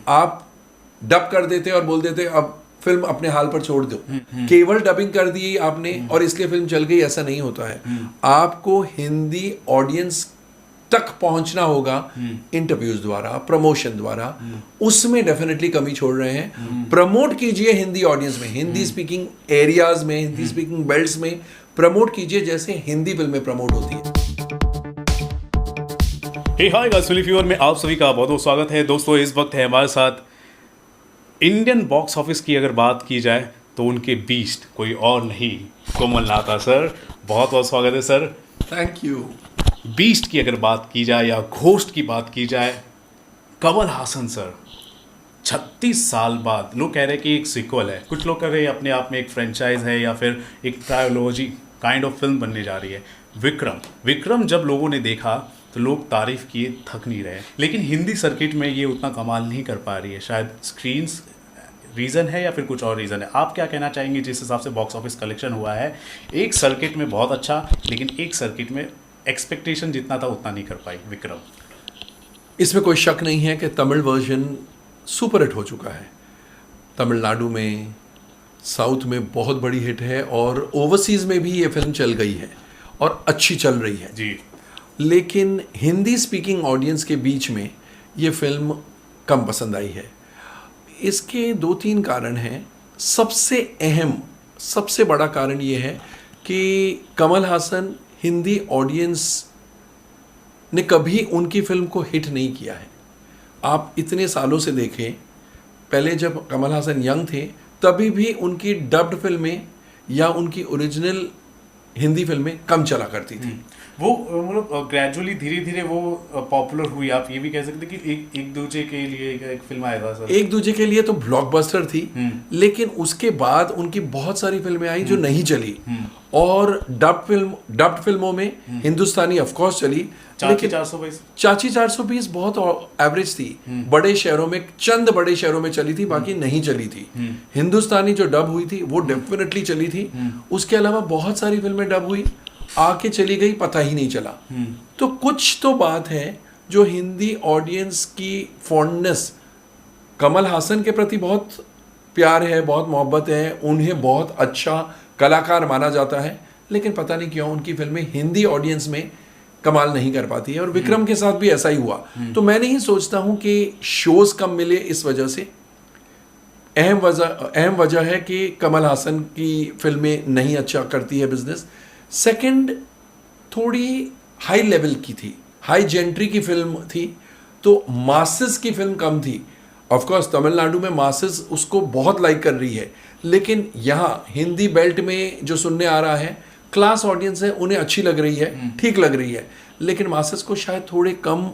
आप डब कर देते और बोल देते अब फिल्म अपने हाल पर छोड़ दो। केवल डबिंग कर दी आपने और इसलिए फिल्म चल गई, ऐसा नहीं होता है। आपको हिंदी ऑडियंस तक पहुंचना होगा इंटरव्यूज द्वारा, प्रमोशन द्वारा। उसमें डेफिनेटली कमी छोड़ रहे हैं। प्रमोट कीजिए हिंदी ऑडियंस में, हिंदी स्पीकिंग एरियाज में, हिंदी स्पीकिंग बेल्ट्स में प्रमोट कीजिए जैसे हिंदी फिल्में प्रमोट होती है। हे हाय गाइस, फिल्म फीवर में आप सभी का बहुत बहुत स्वागत है। दोस्तों, इस वक्त है हमारे साथ इंडियन बॉक्स ऑफिस की अगर बात की जाए तो उनके बीस्ट कोई और नहीं, कोमल नाथा सर। बहुत बहुत स्वागत है सर। Thank you. बीस्ट की अगर बात की जाए या घोस्ट की बात की जाए, कमल हासन सर 36 साल बाद, लोग कह रहे हैं कि एक सीक्वल है, कुछ लोग कह रहे हैं अपने आप में एक फ्रेंचाइज है या फिर एक ट्रायोलॉजी काइंड ऑफ फिल्म बनने जा रही है। विक्रम जब लोगों ने देखा तो लोग तारीफ किए थक नहीं रहे, लेकिन हिंदी सर्किट में ये उतना कमाल नहीं कर पा रही है। शायद स्क्रीन्स रीज़न है या फिर कुछ और रीज़न है। आप क्या कहना चाहेंगे जिस हिसाब से बॉक्स ऑफिस कलेक्शन हुआ है? एक सर्किट में बहुत अच्छा, लेकिन एक सर्किट में एक्सपेक्टेशन जितना था उतना नहीं कर पाई विक्रम। इसमें कोई शक नहीं है कि तमिल वर्जन सुपर हिट हो चुका है। तमिलनाडु में, साउथ में बहुत बड़ी हिट है और ओवरसीज़ में भी ये फिल्म चल गई है और अच्छी चल रही है जी। लेकिन हिंदी स्पीकिंग ऑडियंस के बीच में ये फिल्म कम पसंद आई है। इसके 2-3 कारण हैं। सबसे अहम, सबसे बड़ा कारण ये है कि कमल हासन हिंदी ऑडियंस ने कभी उनकी फिल्म को हिट नहीं किया है। आप इतने सालों से देखें, पहले जब कमल हासन यंग थे तभी भी उनकी डब्ड फिल्में या उनकी ओरिजिनल हिंदी फिल्में कम चला करती थी। वो मतलब ग्रेजुअली धीरे धीरे वो पॉपुलर हुई। आप ये भी कह सकते कि एक दूजे के लिए एक फिल्म आया था सर। एक दूजे के लिए तो ब्लॉकबस्टर थी, लेकिन उसके बाद उनकी बहुत सारी फिल्में आई जो नहीं चली। और डब्ड फिल्मों में हिंदुस्तानी ऑफ कोर्स चली, चाची लेकिन 420 420 बहुत एवरेज थी। बड़े शहरों में, चंद बड़े शहरों में चली थी, बाकी नहीं चली थी। हिंदुस्तानी जो डब हुई थी वो डेफिनेटली चली थी। उसके अलावा बहुत सारी फिल्में डब हुई, आके चली गई, पता ही नहीं चला। तो कुछ तो बात है जो हिंदी ऑडियंस की फॉन्डनेस, कमल हासन के प्रति बहुत प्यार है, बहुत मोहब्बत है, उन्हें बहुत अच्छा कलाकार माना जाता है, लेकिन पता नहीं क्यों उनकी फिल्में हिंदी ऑडियंस में कमाल नहीं कर पाती है। और विक्रम के साथ भी ऐसा ही हुआ। तो मैं नहीं सोचता हूं कि शोज कम मिले इस वजह से। अहम वजह है कि कमल हासन की फिल्में नहीं अच्छा करती है बिजनेस। सेकंड, थोड़ी हाई लेवल की थी, हाई जेंट्री की फिल्म थी, तो मासेस की फिल्म कम थी। ऑफ कोर्स तमिलनाडु में मासेस उसको बहुत लाइक कर रही है, लेकिन यहाँ हिंदी बेल्ट में जो सुनने आ रहा है, क्लास ऑडियंस है, उन्हें अच्छी लग रही है, ठीक लग रही है, लेकिन मासेस को शायद थोड़े कम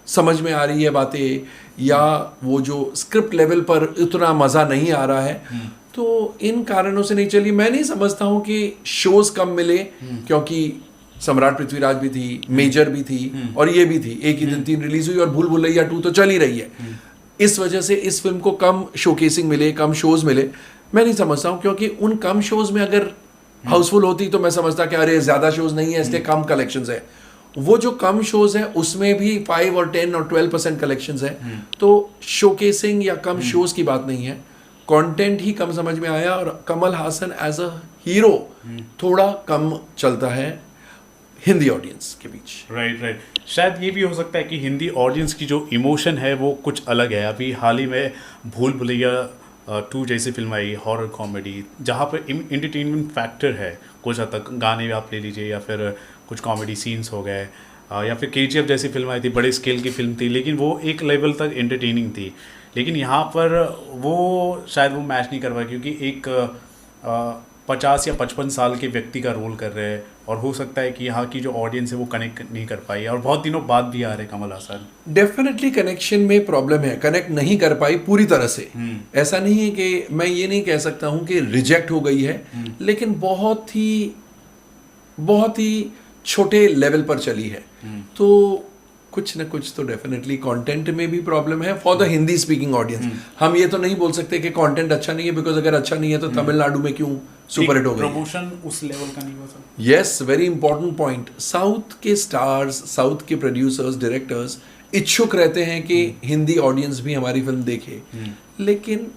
समझ में आ रही है बातें, या वो जो स्क्रिप्ट लेवल पर उतना मज़ा नहीं आ रहा है। तो इन कारणों से नहीं चली। मैं नहीं समझता हूँ कि शोज कम मिले, क्योंकि सम्राट पृथ्वीराज भी थी, मेजर भी थी और ये भी थी, एक ही दिन 3 रिलीज हुई, और भूल भुलैया 2 तो चल ही रही है। इस वजह से इस फिल्म को कम शोकेसिंग मिले, कम शोज मिले। मैं नहीं समझता हूँ, क्योंकि उन कम शोज में अगर हाउसफुल होती तो मैं समझता कि अरे ज़्यादा शोज नहीं है इसलिए कम कलेक्शंस है। वो जो कम शोज है उसमें भी 5 और 10 और 12% कलेक्शंस है। तो शोकेसिंग या कम शोज की बात नहीं है, कंटेंट ही कम समझ में आया। और Kamal Haasan as a hero थोड़ा कम चलता है हिंदी ऑडियंस के बीच। राइट। शायद ये भी हो सकता है कि हिंदी ऑडियंस की जो इमोशन है वो कुछ अलग है। अभी हाल ही में भूल भुलैया 2 जैसी फिल्म आई, हॉरर कॉमेडी, जहाँ पर एंटरटेनमेंट फैक्टर है कुछ हद तक। गाने भी आप ले लीजिए या फिर कुछ कॉमेडी सीन्स हो गए, या फिर KGF जैसी फिल्म आई थी, बड़े स्केल की फिल्म थी, लेकिन वो एक लेवल तक एंटरटेनिंग थी। लेकिन यहाँ पर वो शायद वो मैच नहीं कर पाया, क्योंकि एक 50 या 55 साल के व्यक्ति का रोल कर रहे हैं, और हो सकता है कि यहाँ की जो ऑडियंस है वो कनेक्ट नहीं कर पाई, और बहुत दिनों बाद भी आ रहे कमल हासन। डेफिनेटली कनेक्शन में प्रॉब्लम है, कनेक्ट नहीं कर पाई पूरी तरह से। ऐसा नहीं है कि मैं ये नहीं कह सकता हूँ कि रिजेक्ट हो गई है, लेकिन बहुत ही छोटे लेवल पर चली है। तो कुछ ना कुछ तो डेफिनेटली कंटेंट में भी प्रॉब्लम है for the Hindi speaking audience. हम ये तो नहीं बोल सकते कि कंटेंट अच्छा नहीं है, बिकॉज अगर अच्छा नहीं है तो तमिलनाडु में क्यों सुपर हिट हो गई? प्रमोशन उस लेवल का नहीं हुआ sir. Yes, very important point. South के स्टार्स, साउथ के प्रोड्यूसर्स, डायरेक्टर्स इच्छुक रहते हैं कि हिंदी ऑडियंस भी हमारी फिल्म देखे, लेकिन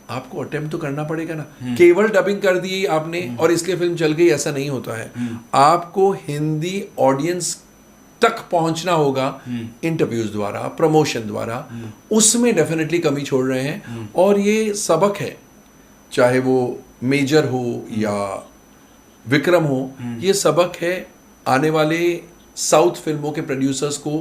आपको अटेम्प्ट तो करना पड़ेगा ना। केवल डबिंग कर दी आपने और इसलिए फिल्म चल गई, ऐसा नहीं होता है। आपको हिंदी ऑडियंस तक पहुंचना होगा इंटरव्यूज द्वारा, प्रमोशन द्वारा, उसमें डेफिनेटली कमी छोड़ रहे हैं। और ये सबक है, चाहे वो मेजर हो या विक्रम हो, ये सबक है आने वाले साउथ फिल्मों के प्रोड्यूसर्स को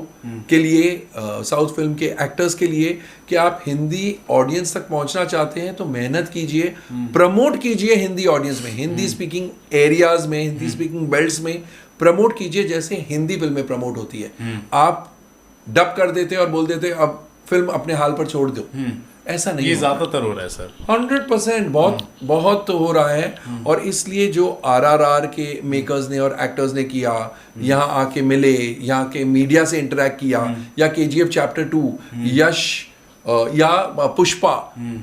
के लिए, साउथ फिल्म के एक्टर्स के लिए, कि आप हिंदी ऑडियंस तक पहुंचना चाहते हैं तो मेहनत कीजिए, प्रमोट कीजिए हिंदी ऑडियंस में, हिंदी स्पीकिंग एरियाज में, हिंदी स्पीकिंग बेल्ट्स में प्रमोट कीजिए जैसे हिंदी फिल्में प्रमोट होती है। आप डब कर देते और बोल देते अब फिल्म अपने हाल पर छोड़ दो, ऐसा नहीं। ये ज्यादातर हो रहा है सर, 100% बहुत हो रहा है। और इसलिए जो RRR के मेकर्स ने और एक्टर्स ने किया, यहाँ आके मिले, यहाँ के मीडिया से इंटरेक्ट किया, या KGF Chapter 2, यश या Pushpa,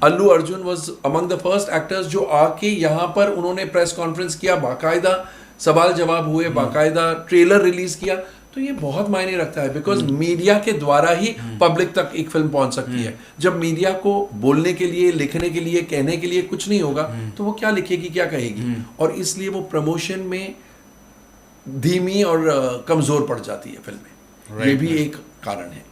Allu Arjun was among the first actors जो आके यहाँ पर उन्होंने प्रेस कॉन्फ्रेंस किया, बाकायदा सवाल जवाब हुए, बाकायदा ट्रेलर रिलीज किया। तो ये बहुत मायने रखता है, बिकॉज मीडिया के द्वारा ही पब्लिक तक एक फिल्म पहुंच सकती है। जब मीडिया को बोलने के लिए, लिखने के लिए, कहने के लिए कुछ नहीं होगा तो वो क्या लिखेगी, क्या कहेगी, और इसलिए वो प्रमोशन में धीमी और कमजोर पड़ जाती है फिल्में। ये भी एक कारण है।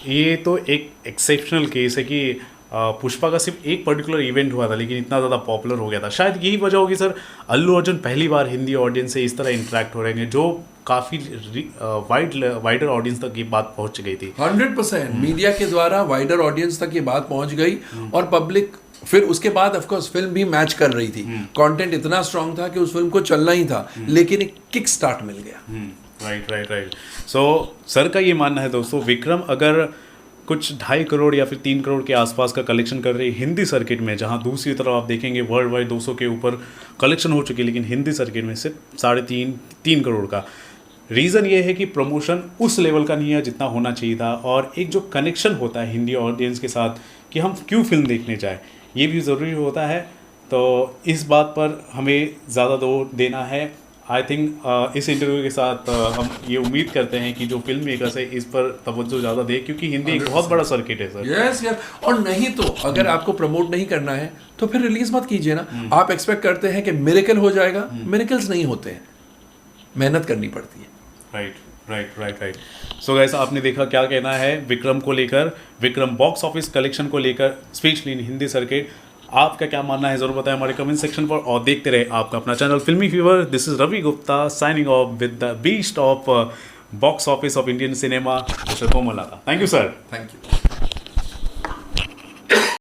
ये तो एक एक्सेप्शनल केस है कि पुष्पा का सिर्फ एक पर्टिकुलर इवेंट हुआ था लेकिन इतना ज़्यादा पॉपुलर हो गया था। शायद यही वजह होगी सर, अल्लू अर्जुन पहली बार हिंदी ऑडियंस से इस तरह इंटरेक्ट हो रहे हैं जो काफ़ी वाइडर ऑडियंस तक ये बात पहुंच गई थी। 100% मीडिया के द्वारा वाइडर ऑडियंस तक ये बात पहुंच गई, और पब्लिक फिर उसके बाद ऑफ कोर्स फिल्म भी मैच कर रही थी, कंटेंट इतना स्ट्रांग था कि उस फिल्म को चलना ही था, लेकिन एक किक स्टार्ट मिल गया। राइट। सो सर का ये मानना है दोस्तों, विक्रम अगर कुछ 2.5 करोड़ या फिर 3 करोड़ के आसपास का कलेक्शन कर रही है हिंदी सर्किट में, जहां दूसरी तरफ आप देखेंगे वर्ल्ड वाइड 200 के ऊपर कलेक्शन हो चुकी है, लेकिन हिंदी सर्किट में सिर्फ 3.5 करोड़ का। रीज़न ये है कि प्रमोशन उस लेवल का नहीं है जितना होना चाहिए था, और एक जो कनेक्शन होता है हिंदी ऑडियंस के साथ कि हम क्यों फिल्म देखने जाएं, ये भी ज़रूरी होता है। तो इस बात पर हमें ज़्यादा जोर देना है। आई थिंक इस इंटरव्यू के साथ हम ये उम्मीद करते हैं कि जो फिल्म मेकर्स है इस पर तवज्जो ज़्यादा दे, क्योंकि हिंदी एक बहुत बड़ा सर्किट है सर। यस। और नहीं तो अगर आपको प्रमोट नहीं करना है तो फिर रिलीज मत कीजिए ना। आप एक्सपेक्ट करते हैं कि मिरेकल हो जाएगा, मिरेकल्स नहीं होते हैं, मेहनत करनी पड़ती है। राइट। सो गाइस, आपने देखा क्या कहना है विक्रम को लेकर, विक्रम बॉक्स ऑफिस कलेक्शन को लेकर, स्पेशली इन हिंदी सर्किट। आपका क्या मानना है ज़रूर बताएं हमारे कमेंट सेक्शन पर, और देखते रहे आपका अपना चैनल फिल्मी fever. This is Ravi Gupta signing off with the beast of box office of Indian cinema, mister Komal Lata. Thank you sir. Thank you.